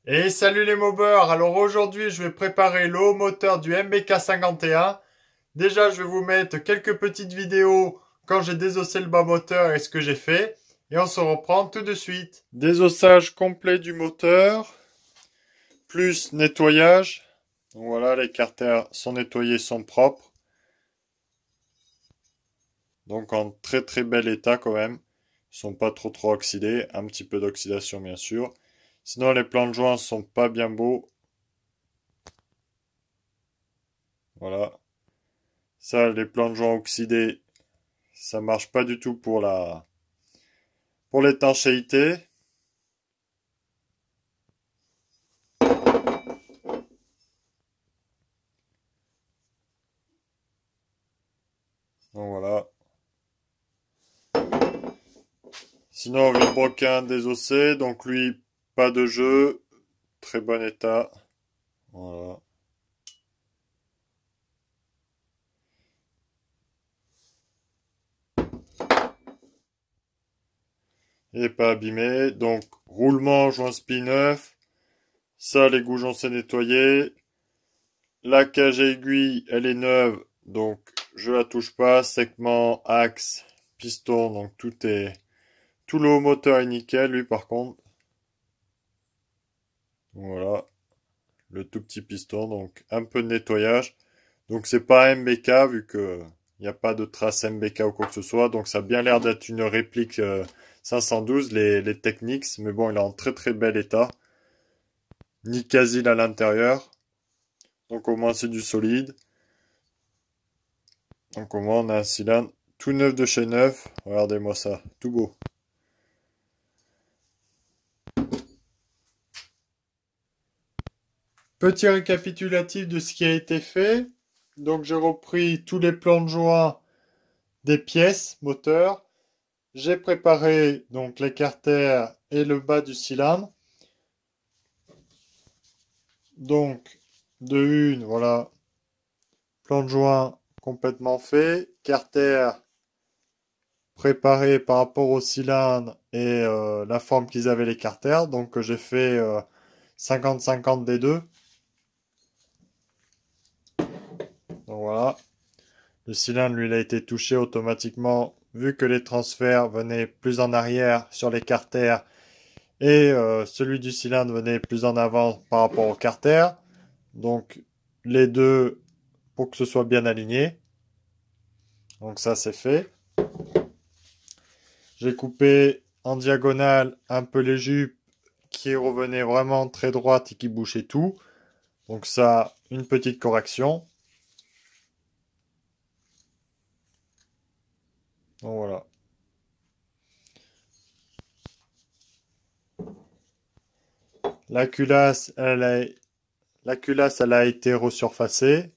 Et salut les mobeurs. Alors aujourd'hui je vais préparer le haut moteur du MBK51. Déjà je vais vous mettre quelques petites vidéos quand j'ai désossé le bas moteur et ce que j'ai fait. Et on se reprend tout de suite. Désossage complet du moteur, plus nettoyage. Donc voilà, les carters sont nettoyés, sont propres. Donc en très très bel état quand même. Ils sont pas trop oxydés. Un petit peu d'oxydation bien sûr. Sinon les plans de joint sont pas bien beaux. Voilà. Ça, les plans de joint oxydés, ça marche pas du tout pour l'étanchéité. Donc voilà. Sinon, vilebrequin désossé, donc lui, pas de jeu, très bon état. Voilà. Il n'est pas abîmé, donc roulement, joint spi neuf. Ça, les goujons c'est nettoyé. La cage à aiguille, elle est neuve, donc je la touche pas. Segment, axe, piston, donc tout le haut moteur est nickel, lui par contre. Voilà, le tout petit piston, donc un peu de nettoyage. Donc c'est pas MBK vu que il n'y a pas de trace MBK ou quoi que ce soit, donc ça a bien l'air d'être une réplique 512, les Technics, mais bon, il est en très très bel état. Ni casil à l'intérieur, donc au moins c'est du solide. Donc au moins on a un cylindre tout neuf de chez neuf, regardez-moi ça, tout beau. Petit récapitulatif de ce qui a été fait. Donc j'ai repris tous les plans de joint des pièces moteur. J'ai préparé donc les carters et le bas du cylindre. Donc de une, voilà, plan de joint complètement fait, carter préparé par rapport au cylindre et la forme qu'ils avaient les carters. Donc j'ai fait 50-50 des deux. Donc voilà. Le cylindre, lui, il a été touché automatiquement vu que les transferts venaient plus en arrière sur les carters et celui du cylindre venait plus en avant par rapport au carter. Donc les deux pour que ce soit bien aligné. Donc ça c'est fait. J'ai coupé en diagonale un peu les jupes qui revenaient vraiment très droites et qui bouchaient tout. Donc ça, une petite correction. Donc voilà. La culasse, elle a été resurfacée.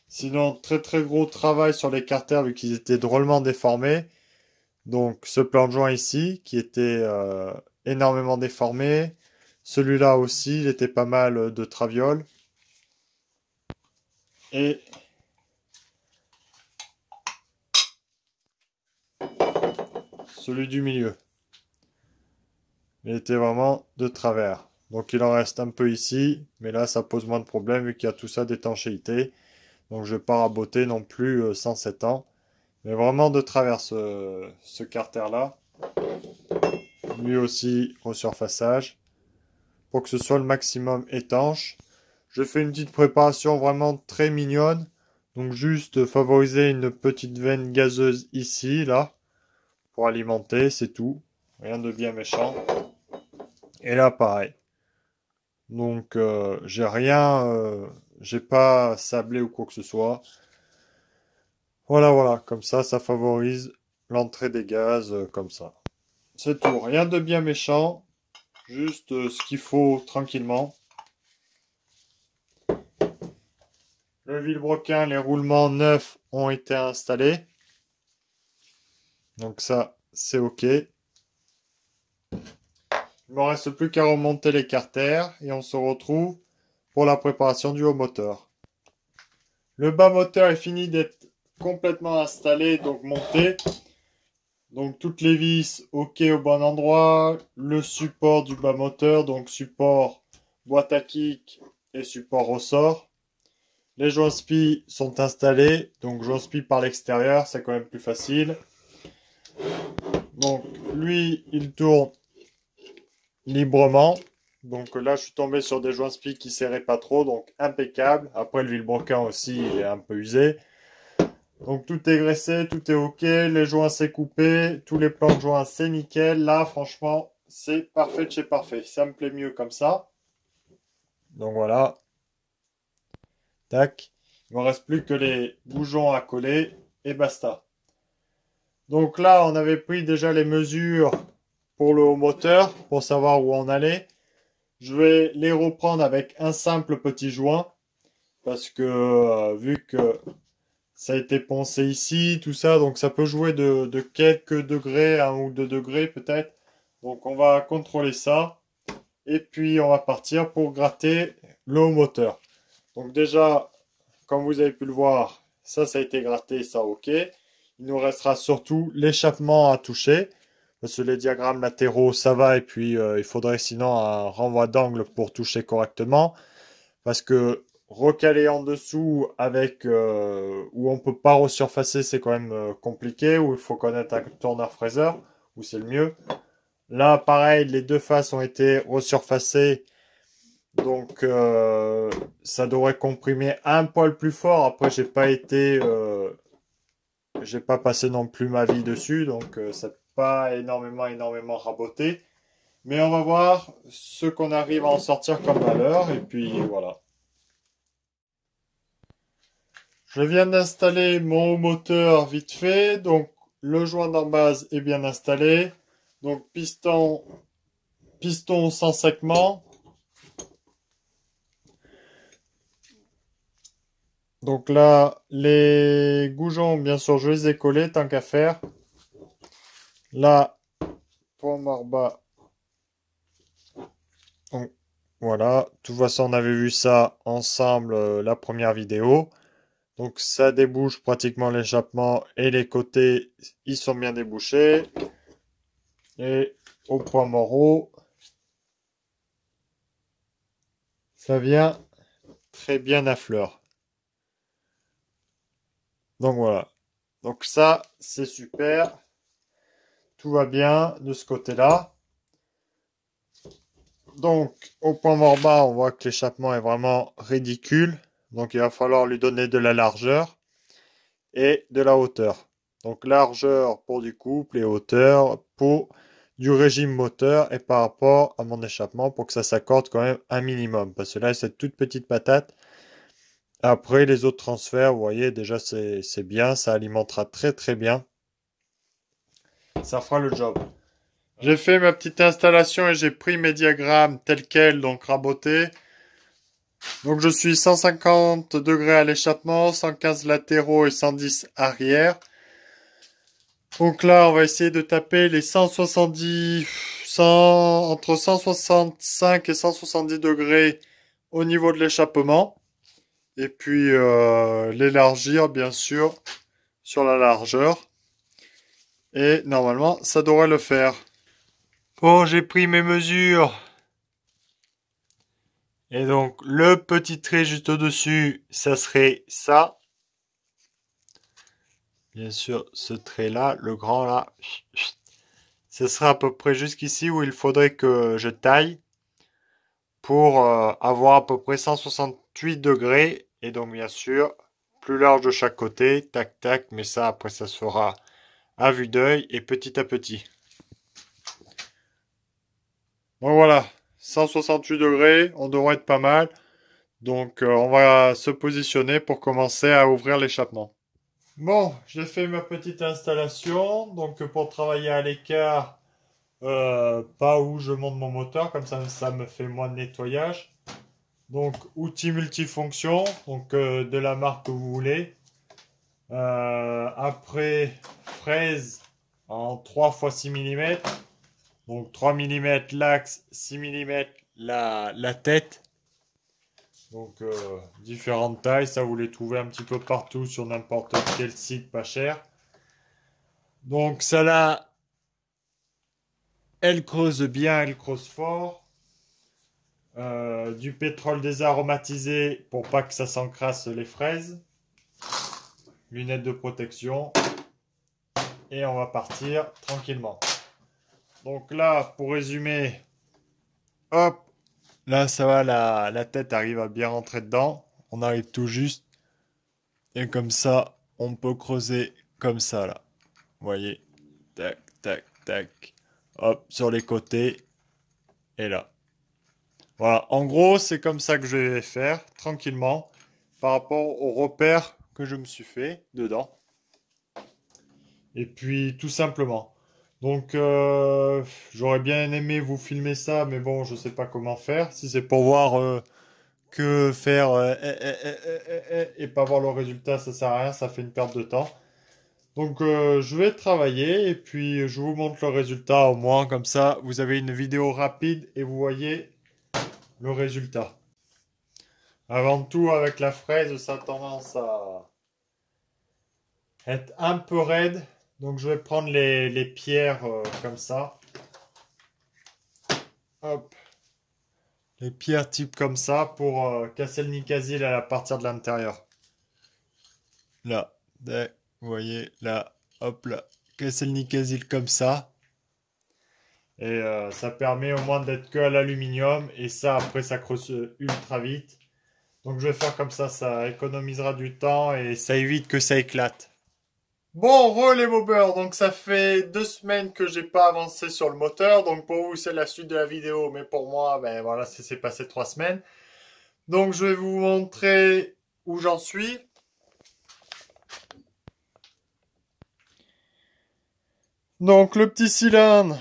Sinon, très gros travail sur les carters vu qu'ils étaient drôlement déformés. Donc ce plan de joint ici qui était énormément déformé. Celui-là aussi, il était pas mal de traviole. Et celui du milieu. Il était vraiment de travers. Donc il en reste un peu ici, mais là ça pose moins de problèmes vu qu'il y a tout ça d'étanchéité. Donc je ne vais pas raboter non plus 107 ans. Mais vraiment de travers ce carter-là. Lui aussi au surfaçage. Pour que ce soit le maximum étanche. Je fais une petite préparation vraiment très mignonne. Donc juste favoriser une petite veine gazeuse ici, là. Pour alimenter, c'est tout. Rien de bien méchant. Et là pareil. Donc j'ai rien, j'ai pas sablé ou quoi que ce soit. Voilà, comme ça favorise l'entrée des gaz comme ça. C'est tout, rien de bien méchant, juste ce qu'il faut tranquillement. Le vilebrequin, les roulements neufs ont été installés. Donc ça, c'est ok. Il ne me reste plus qu'à remonter les carters et on se retrouve pour la préparation du haut moteur. Le bas moteur est fini d'être complètement installé, donc monté. Donc toutes les vis ok au bon endroit, le support du bas moteur, donc support boîte à kick et support ressort. Les joints spi sont installés, donc joints spi par l'extérieur, c'est quand même plus facile. Donc lui, il tourne librement. Donc là, je suis tombé sur des joints spi qui serraient pas trop, donc impeccable. Après, le vilebrequin aussi, il est un peu usé. Donc tout est graissé, tout est ok, les joints c'est coupé, tous les plans de joints c'est nickel. Là, franchement, c'est parfait de chez parfait. Ça me plaît mieux comme ça. Donc voilà, tac. Il me reste plus que les bougons à coller et basta. Donc là, on avait pris déjà les mesures pour le haut moteur pour savoir où on allait. Je vais les reprendre avec un simple petit joint parce que vu que ça a été poncé ici, tout ça, donc ça peut jouer de quelques degrés, 1 ou 2 degrés peut-être. Donc on va contrôler ça. Et puis on va partir pour gratter le haut moteur. Donc déjà, comme vous avez pu le voir, ça a été gratté, ça ok. Il nous restera surtout l'échappement à toucher. Parce que les diagrammes latéraux, ça va. Et puis il faudrait sinon un renvoi d'angle pour toucher correctement. Parce que recaler en dessous avec où on peut pas resurfacer, c'est quand même compliqué. Où il faut connaître un tourneur-fraiseur, où c'est le mieux. Là, pareil, les deux faces ont été resurfacées. Donc, ça devrait comprimer un poil plus fort. Après, j'ai pas passé non plus ma vie dessus. Donc, ça n'a pas énormément raboté. Mais on va voir ce qu'on arrive à en sortir comme valeur. Et puis, voilà. Je viens d'installer mon moteur vite fait. Donc, le joint d'en base est bien installé. Donc, piston sans segment. Donc là, les goujons, bien sûr, je les ai collés tant qu'à faire. Là, pour Morba, donc, voilà. De toute façon, on avait vu ça ensemble la première vidéo. Donc ça débouche pratiquement l'échappement et les côtés, ils sont bien débouchés. Et au point mort, ça vient très bien à fleur. Donc voilà. Donc ça, c'est super. Tout va bien de ce côté-là. Donc, au point mort bas, on voit que l'échappement est vraiment ridicule. Donc, il va falloir lui donner de la largeur et de la hauteur. Donc, largeur pour du couple et hauteur pour du régime moteur et par rapport à mon échappement pour que ça s'accorde quand même un minimum. Parce que là, cette toute petite patate. Après, les autres transferts, vous voyez, déjà, c'est bien. Ça alimentera très très bien. Ça fera le job. J'ai fait ma petite installation et j'ai pris mes diagrammes tels quels, donc rabotés. Donc je suis 150 degrés à l'échappement, 115 latéraux et 110 arrière. Donc là, on va essayer de taper les 170, entre 165 et 170 degrés au niveau de l'échappement. Et puis l'élargir, bien sûr, sur la largeur. Et normalement, ça devrait le faire. Bon, j'ai pris mes mesures. Et donc, le petit trait juste au-dessus, ça serait ça. Bien sûr, ce trait-là, le grand là, ce sera à peu près jusqu'ici où il faudrait que je taille pour avoir à peu près 168 degrés. Et donc, bien sûr, plus large de chaque côté, tac, tac. Mais ça, après, ça se fera à vue d'œil et petit à petit. Donc voilà, 168 degrés, on devrait être pas mal. Donc, on va se positionner pour commencer à ouvrir l'échappement. Bon, j'ai fait ma petite installation. Donc, pour travailler à l'écart, pas où je monte mon moteur, comme ça me fait moins de nettoyage. Donc, outil multifonction, donc de la marque que vous voulez. Après, fraise en 3 x 6 mm. Donc, 3 mm l'axe, 6 mm la tête. Donc, différentes tailles, ça vous les trouvez un petit peu partout sur n'importe quel site pas cher. Donc, ça là, Elle creuse bien, elle creuse fort. Du pétrole désaromatisé pour pas que ça s'encrasse les fraises. Lunettes de protection. Et on va partir tranquillement. Donc là, pour résumer, hop, là ça va, la tête arrive à bien rentrer dedans. On arrive tout juste. Et comme ça, on peut creuser comme ça là. Vous voyez, tac, tac, tac. Hop, sur les côtés. Et là. Voilà, en gros, c'est comme ça que je vais faire, tranquillement, par rapport aux repères que je me suis fait dedans. Et puis, tout simplement. Donc, j'aurais bien aimé vous filmer ça, mais bon, je sais pas comment faire. Si c'est pour voir que faire et pas voir le résultat, ça sert à rien, ça fait une perte de temps. Donc, je vais travailler et puis je vous montre le résultat au moins, comme ça, vous avez une vidéo rapide et vous voyez le résultat. Avant tout, avec la fraise, ça a tendance à être un peu raide. Donc je vais prendre les pierres comme ça. Hop. Les pierres type comme ça pour casser le nicasil à partir de l'intérieur. Là. Vous voyez, là. Hop là. Casser le nicasil comme ça. Et ça permet au moins d'être que à l'aluminium. Et ça, après, ça creuse ultra vite. Donc je vais faire comme ça économisera du temps et ça évite que ça éclate. Bon, les mobbers, donc ça fait 2 semaines que j'ai pas avancé sur le moteur, donc pour vous c'est la suite de la vidéo, mais pour moi, ben voilà, ça s'est passé 3 semaines. Donc je vais vous montrer où j'en suis. Donc le petit cylindre,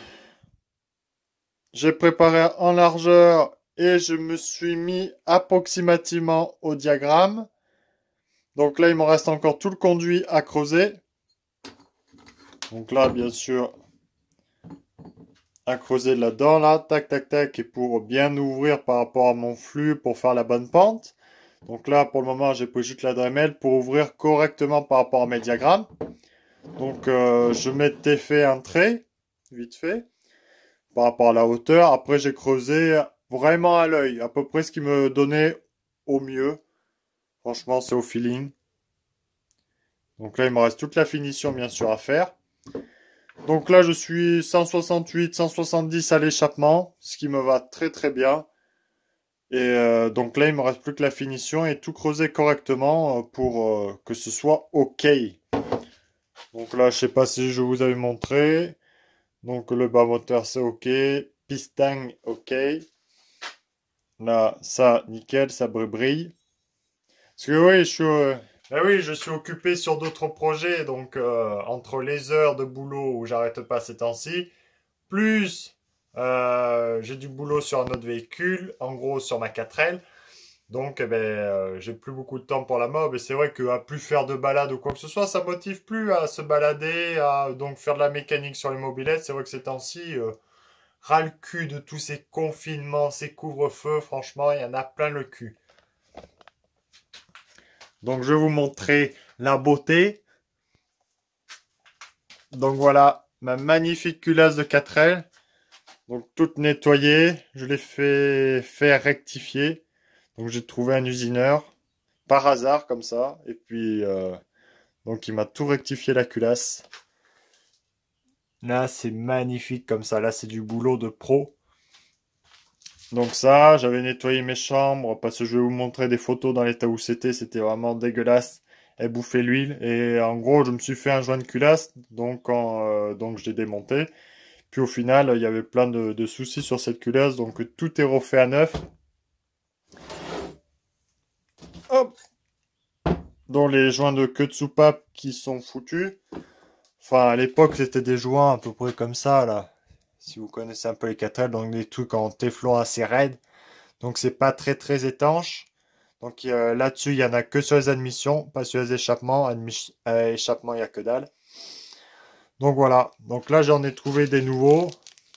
j'ai préparé en largeur et je me suis mis approximativement au diagramme. Donc là, il me reste encore tout le conduit à creuser. Donc là, bien sûr, à creuser là-dedans, là, tac, tac, tac, et pour bien ouvrir par rapport à mon flux pour faire la bonne pente. Donc là, pour le moment, j'ai pris juste la Dremel pour ouvrir correctement par rapport à mes diagrammes. Donc, je m'étais fait un trait, vite fait, par rapport à la hauteur. Après, j'ai creusé vraiment à l'œil, à peu près ce qui me donnait au mieux. Franchement, c'est au feeling. Donc là, il me reste toute la finition, bien sûr, à faire. Donc là, je suis 168, 170 à l'échappement, ce qui me va très très bien. Et donc là, il me reste plus que la finition et tout creuser correctement pour que ce soit OK. Donc là, je sais pas si je vous avais montré. Donc le bas moteur, c'est OK. Piston, OK. Là, ça, nickel, ça brille. Parce que oui, je suis occupé sur d'autres projets. Donc entre les heures de boulot où j'arrête pas ces temps-ci, plus j'ai du boulot sur un autre véhicule, en gros sur ma 4L. Donc eh ben, j'ai plus beaucoup de temps pour la mob. Et c'est vrai qu'à plus faire de balade ou quoi que ce soit, ça motive plus à se balader, à donc faire de la mécanique sur les mobylettes. C'est vrai que ces temps-ci, ras le cul de tous ces confinements, ces couvre-feux, franchement, il y en a plein le cul. Donc je vais vous montrer la beauté. Donc voilà, ma magnifique culasse de 4L. Donc toute nettoyée, je l'ai fait faire rectifier. Donc j'ai trouvé un usineur, par hasard comme ça. Et puis, donc il m'a tout rectifié la culasse. Là c'est magnifique comme ça, là c'est du boulot de pro. Donc ça, j'avais nettoyé mes chambres parce que je vais vous montrer des photos dans l'état où c'était vraiment dégueulasse. Elle bouffait l'huile et en gros je me suis fait un joint de culasse, donc, donc je l'ai démonté. Puis au final, il y avait plein de soucis sur cette culasse, donc tout est refait à neuf. Hop, dont les joints de queue de soupape qui sont foutus. Enfin, à l'époque, c'était des joints à peu près comme ça, là. Si vous connaissez un peu les 4L, donc des trucs en téflon assez raides. Donc c'est pas très très étanche. Donc là-dessus, il y en a que sur les admissions, pas sur les échappements. Échappement, il n'y a que dalle. Donc voilà. Donc là, j'en ai trouvé des nouveaux.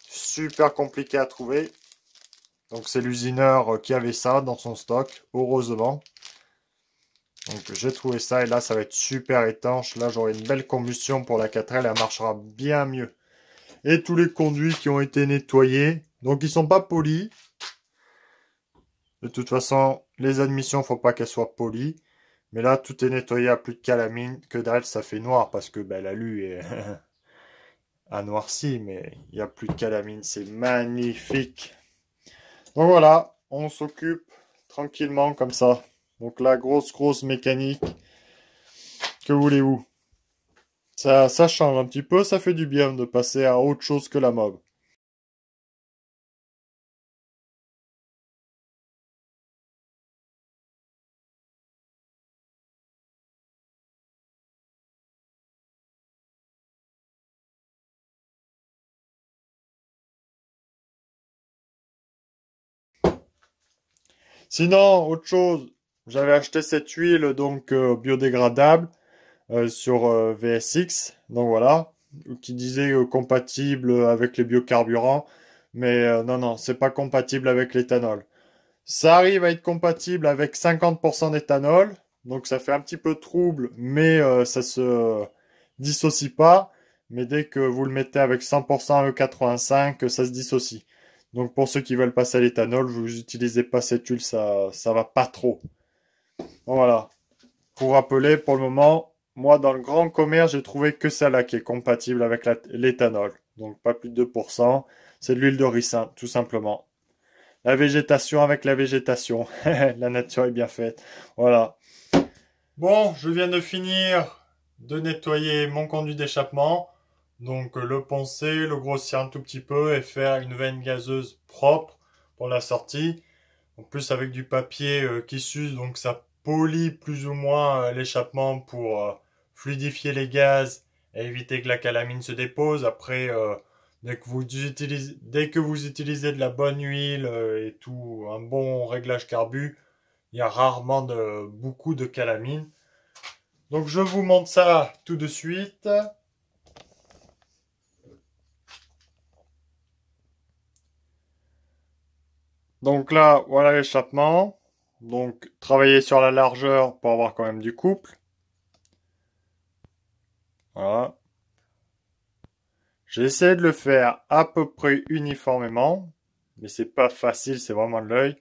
Super compliqué à trouver. Donc c'est l'usineur qui avait ça dans son stock, heureusement. Donc j'ai trouvé ça et là ça va être super étanche. Là j'aurai une belle combustion pour la 4L, elle marchera bien mieux. et tous les conduits qui ont été nettoyés. Donc ils sont pas polis. De toute façon, les admissions, faut pas qu'elles soient polies. Mais là, tout est nettoyé à plus de calamine. Que dalle, ça fait noir parce que ben, l'alu est a noirci, mais il n'y a plus de calamine. C'est magnifique. Donc voilà, on s'occupe tranquillement comme ça. Donc la grosse mécanique. Que voulez-vous? Ça change un petit peu, ça fait du bien de passer à autre chose que la mob. Sinon, autre chose, j'avais acheté cette huile donc biodégradable sur VSX, donc voilà, qui disait compatible avec les biocarburants, mais non, c'est pas compatible avec l'éthanol. Ça arrive à être compatible avec 50% d'éthanol, donc ça fait un petit peu trouble, mais ça se dissocie pas. Mais dès que vous le mettez avec 100% E85, ça se dissocie. Donc pour ceux qui veulent passer à l'éthanol, vous utilisez pas cette huile, ça va pas trop. Voilà. Pour rappeler, pour le moment, moi dans le grand commerce, j'ai trouvé que celle-là qui est compatible avec l'éthanol. Donc pas plus de 2%. C'est de l'huile de ricin, tout simplement. La végétation avec la végétation. La nature est bien faite. Voilà. Bon, je viens de finir de nettoyer mon conduit d'échappement. Donc le poncer, le grossir un tout petit peu et faire une veine gazeuse propre pour la sortie. En plus avec du papier qui s'use, donc ça polit plus ou moins l'échappement pour fluidifier les gaz et éviter que la calamine se dépose. Après, dès que vous utilisez de la bonne huile et tout, un bon réglage carbu, il y a rarement beaucoup de calamine. Donc je vous montre ça tout de suite. Donc là, voilà l'échappement. Donc travailler sur la largeur pour avoir quand même du couple. Voilà. J'essaie de le faire à peu près uniformément, mais c'est pas facile, c'est vraiment de l'œil.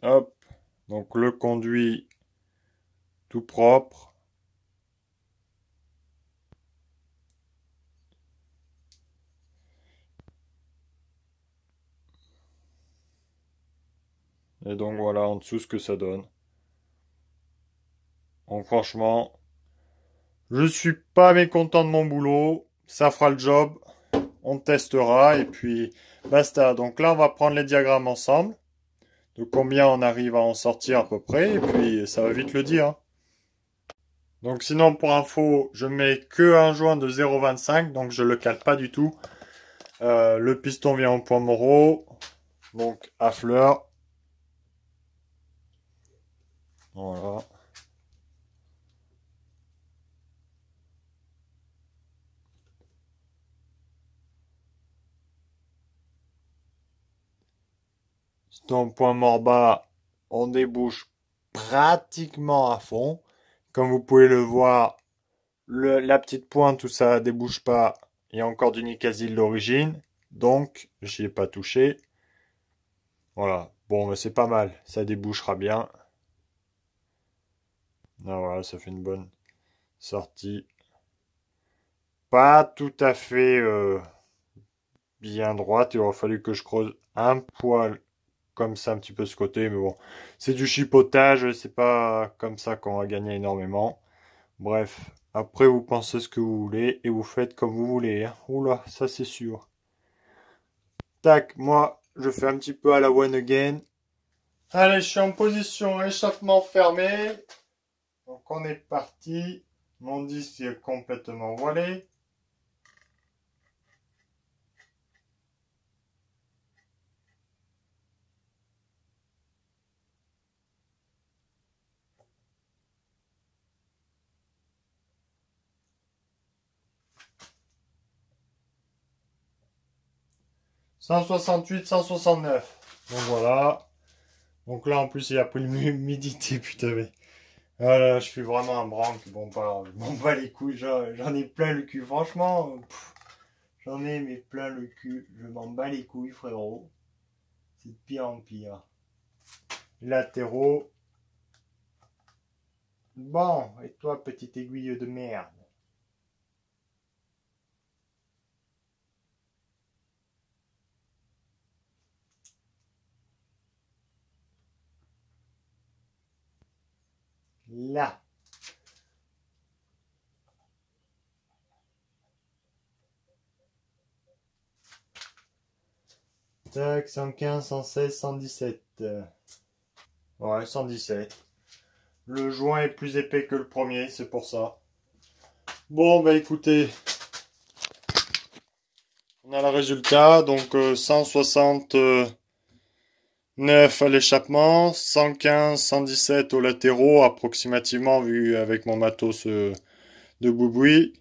Hop, donc le conduit tout propre. Et donc voilà en dessous ce que ça donne. Donc franchement, je suis pas mécontent de mon boulot. Ça fera le job. On testera et puis basta. Donc là, on va prendre les diagrammes ensemble. De combien on arrive à en sortir à peu près. Et puis ça va vite le dire, hein. Donc sinon, pour info, je mets que un joint de 0,25. Donc je le cale pas du tout. Le piston vient au point moraux. Donc à fleur. Voilà. Piston point mort bas. On débouche pratiquement à fond. Comme vous pouvez le voir, la petite pointe où ça débouche pas, il y a encore du Nicasil d'origine. Donc, j'y ai pas touché. Voilà. Bon, mais c'est pas mal. Ça débouchera bien. Ah, voilà, ça fait une bonne sortie. Pas tout à fait bien droite. Il aurait fallu que je creuse un poil comme ça, un petit peu ce côté. Mais bon, c'est du chipotage. C'est pas comme ça qu'on va gagner énormément. Bref, après vous pensez ce que vous voulez et vous faites comme vous voulez, hein. Oula, ça c'est sûr. Tac, moi je fais un petit peu à la one again. Allez, je suis en position échappement fermé. Donc on est parti. Mon disque est complètement voilé. « 168, 169. Donc voilà. Donc là en plus il a pris l'humidité, putain. Voilà, je suis vraiment un branque. Bon, bah, je m'en bats les couilles, j'en ai plein le cul. Franchement, j'en ai mais plein le cul. Je m'en bats les couilles, frérot. C'est de pire en pire. Latéraux. Bon, et toi, petite aiguille de merde? Là. Tac, 115, 116, 117. Ouais, 117. Le joint est plus épais que le premier, c'est pour ça. Bon, bah écoutez, on a le résultat. Donc 169 à l'échappement, 115, 117 aux latéraux, approximativement, vu avec mon matos de bouboui.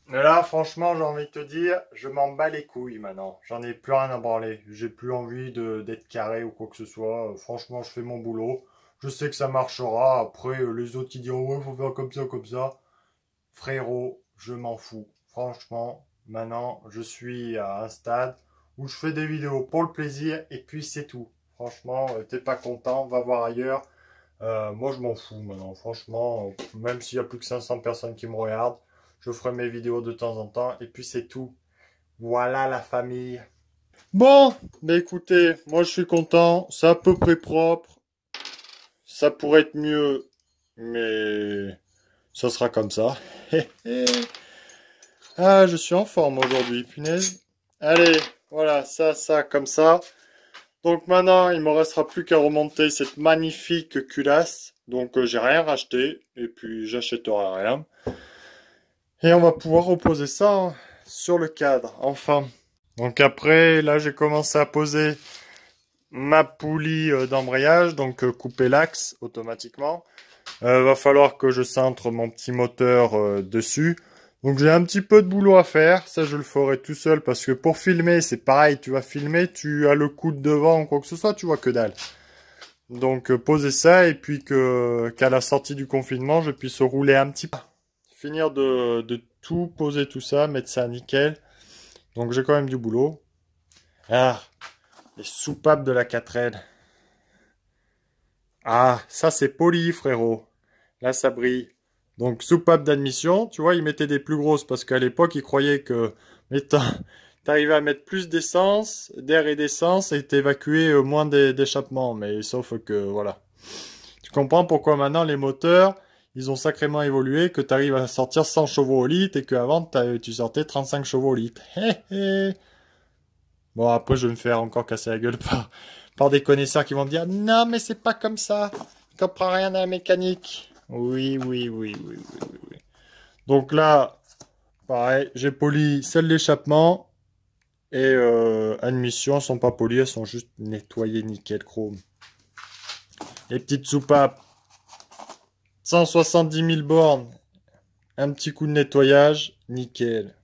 Mais là, franchement, j'ai envie de te dire, je m'en bats les couilles maintenant. J'en ai plus rien à branler. J'ai plus envie d'être carré ou quoi que ce soit. Franchement, je fais mon boulot. Je sais que ça marchera. Après, les autres qui diront, ouais, faut faire comme ça, comme ça. Frérot, je m'en fous. Franchement, maintenant, je suis à un stade où je fais des vidéos pour le plaisir et puis c'est tout. Franchement, t'es pas content, va voir ailleurs. Moi, je m'en fous maintenant. Franchement, même s'il y a plus que 500 personnes qui me regardent, je ferai mes vidéos de temps en temps et puis c'est tout. Voilà la famille. Bon, bah écoutez, moi je suis content. C'est à peu près propre. Ça pourrait être mieux, mais ça sera comme ça. Ah, je suis en forme aujourd'hui, punaise. Allez, voilà, ça, comme ça. Donc maintenant, il me restera plus qu'à remonter cette magnifique culasse. Donc j'ai rien racheté, et puis j'achèterai rien. Et on va pouvoir reposer ça sur le cadre, enfin. Donc après, là j'ai commencé à poser ma poulie d'embrayage, donc couper l'axe automatiquement. Va falloir que je cintre mon petit moteur dessus. Donc j'ai un petit peu de boulot à faire, ça je le ferai tout seul parce que pour filmer c'est pareil, tu vas filmer, tu as le coude devant ou quoi que ce soit, tu vois que dalle. Donc poser ça et puis que qu'à la sortie du confinement je puisse rouler un petit peu. Finir de tout poser tout ça, mettre ça nickel. Donc j'ai quand même du boulot. Ah, les soupapes de la 4L. Ah, ça c'est poli frérot. Là ça brille. Donc, soupape d'admission, tu vois, ils mettaient des plus grosses parce qu'à l'époque, ils croyaient que t'arrivais à mettre plus d'essence, d'air et d'essence et t'évacuer moins d'échappement. Mais sauf que, voilà. Tu comprends pourquoi maintenant les moteurs, ils ont sacrément évolué, que t'arrives à sortir 100 chevaux au litre et qu'avant, tu sortais 35 chevaux au litre. Hé hé. Bon, après, je vais me faire encore casser la gueule par des connaisseurs qui vont me dire, non, mais c'est pas comme ça. Tu comprends rien à la mécanique. Oui, oui, oui, oui, oui, oui, oui. Donc là, pareil, j'ai poli celles d'échappement et admission, elles sont pas polies, elles sont juste nettoyées nickel chrome. Les petites soupapes, 170 000 bornes, un petit coup de nettoyage, nickel.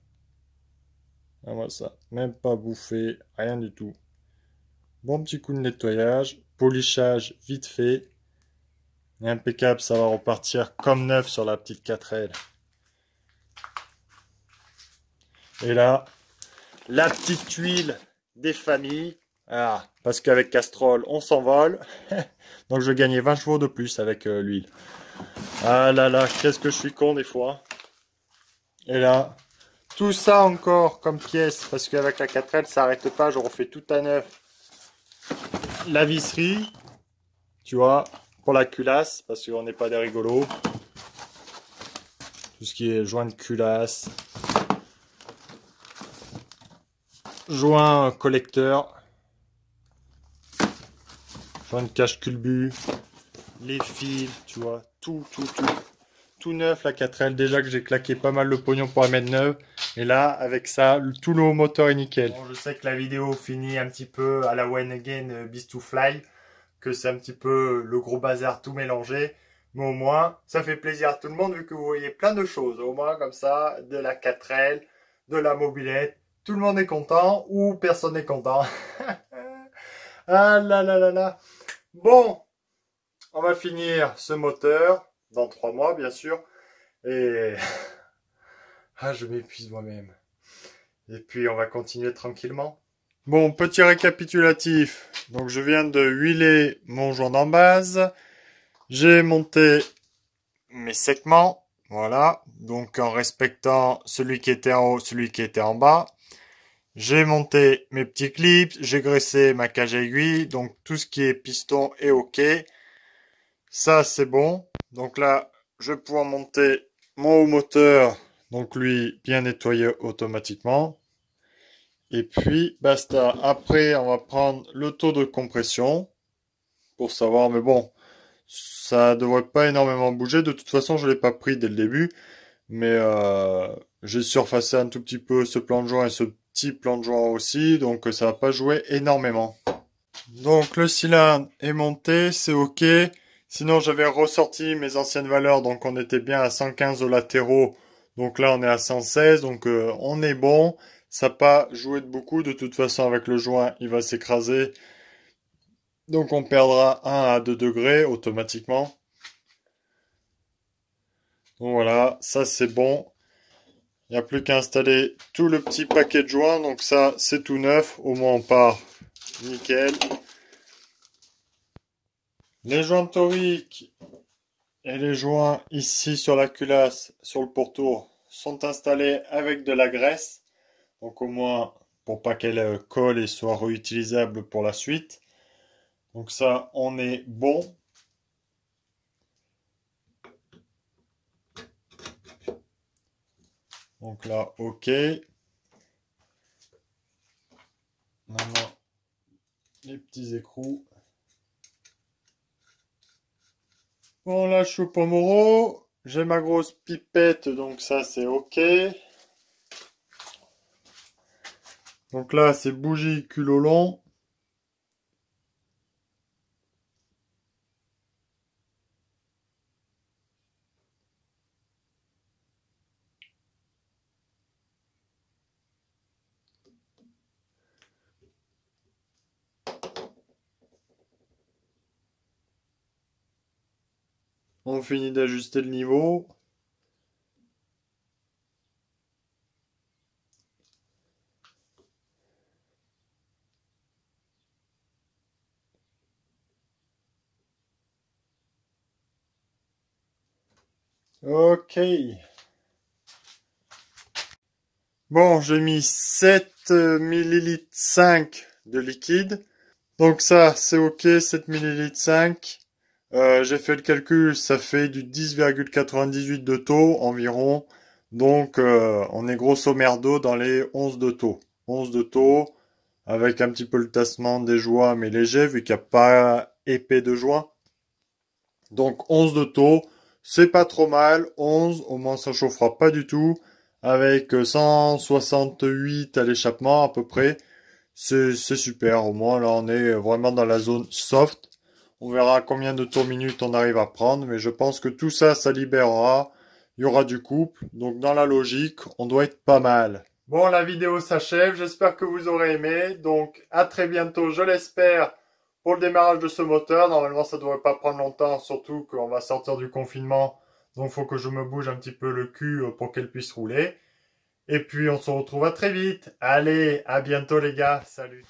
Ah, moi ça, même pas bouffé, rien du tout. Bon petit coup de nettoyage, polissage vite fait. Et impeccable, ça va repartir comme neuf sur la petite 4L. Et là, la petite tuile des familles. Ah, parce qu'avec Castrol, on s'envole. Donc je gagnais 20 chevaux de plus avec l'huile. Ah là là, qu'est-ce que je suis con des fois. Et là, tout ça encore comme pièce, parce qu'avec la 4L, ça n'arrête pas, je refais tout à neuf. La visserie, tu vois, pour la culasse, parce qu'on n'est pas des rigolos. Tout ce qui est joint de culasse. Joint collecteur. Joint de cache culbu. Les fils, tu vois, tout neuf la 4L. Déjà que j'ai claqué pas mal de pognon pour la mettre neuve. Et là, avec ça, tout le haut moteur est nickel. Bon, je sais que la vidéo finit un petit peu à la One Again Beast to Fly, que c'est un petit peu le gros bazar tout mélangé. Mais au moins, ça fait plaisir à tout le monde vu que vous voyez plein de choses. Au moins, comme ça, de la 4L, de la mobilette. Tout le monde est content ou personne n'est content. Ah là là là là. Bon. on va finir ce moteur dans 3 mois, bien sûr. Et ah, je m'épuise moi-même. Et puis, on va continuer tranquillement. Bon, petit récapitulatif. Donc, je viens de huiler mon joint d'embase. J'ai monté mes segments. Voilà. Donc, en respectant celui qui était en haut, celui qui était en bas. J'ai monté mes petits clips. J'ai graissé ma cage à aiguille. Donc, tout ce qui est piston est OK. Ça, c'est bon. Donc là, je vais pouvoir monter mon haut moteur. Donc lui, bien nettoyé automatiquement. Et puis, basta. Après, on va prendre le taux de compression pour savoir. Mais bon, ça devrait pas énormément bouger. De toute façon, je l'ai pas pris dès le début. Mais j'ai surfacé un tout petit peu ce plan de joint et ce petit plan de joint aussi. Donc ça va pas jouer énormément. Donc le cylindre est monté, c'est OK. Sinon, j'avais ressorti mes anciennes valeurs. Donc on était bien à 115 aux latéraux. Donc là, on est à 116. Donc on est bon. Ça n'a pas joué de beaucoup. De toute façon, avec le joint, il va s'écraser. Donc on perdra 1 à 2 degrés automatiquement. Donc voilà, ça c'est bon. Il n'y a plus qu'à installer tout le petit paquet de joints. Donc ça, c'est tout neuf. Au moins, on part nickel. Les joints toriques et les joints ici sur la culasse, sur le pourtour, sont installés avec de la graisse. Donc au moins, pour pas qu'elle colle et soit réutilisable pour la suite. Donc ça, on est bon. Donc là, OK. Maintenant, les petits écrous. Bon, là, je suis au Pomoro. J'ai ma grosse pipette, donc ça, c'est OK. Donc là, c'est bougie culot long. On finit d'ajuster le niveau. OK. Bon, j'ai mis 7 ml 5 de liquide. Donc ça, c'est OK, 7 ml 5. J'ai fait le calcul, ça fait du 10,98 de taux environ. Donc on est grosso merdo dans les 11 de taux. 11 de taux, avec un petit peu le tassement des joints, mais léger, vu qu'il n'y a pas épais de joints. Donc 11 de taux, c'est pas trop mal. 11, au moins ça chauffera pas du tout. Avec 168 à l'échappement à peu près. C'est super, au moins là on est vraiment dans la zone soft. On verra combien de tours minutes on arrive à prendre, mais je pense que tout ça, ça libérera. Il y aura du couple, donc dans la logique, on doit être pas mal. Bon, la vidéo s'achève, j'espère que vous aurez aimé. Donc à très bientôt, je l'espère, pour le démarrage de ce moteur. Normalement, ça devrait pas prendre longtemps, surtout qu'on va sortir du confinement. Donc faut que je me bouge un petit peu le cul pour qu'elle puisse rouler. Et puis on se retrouve à très vite. Allez, à bientôt les gars, salut.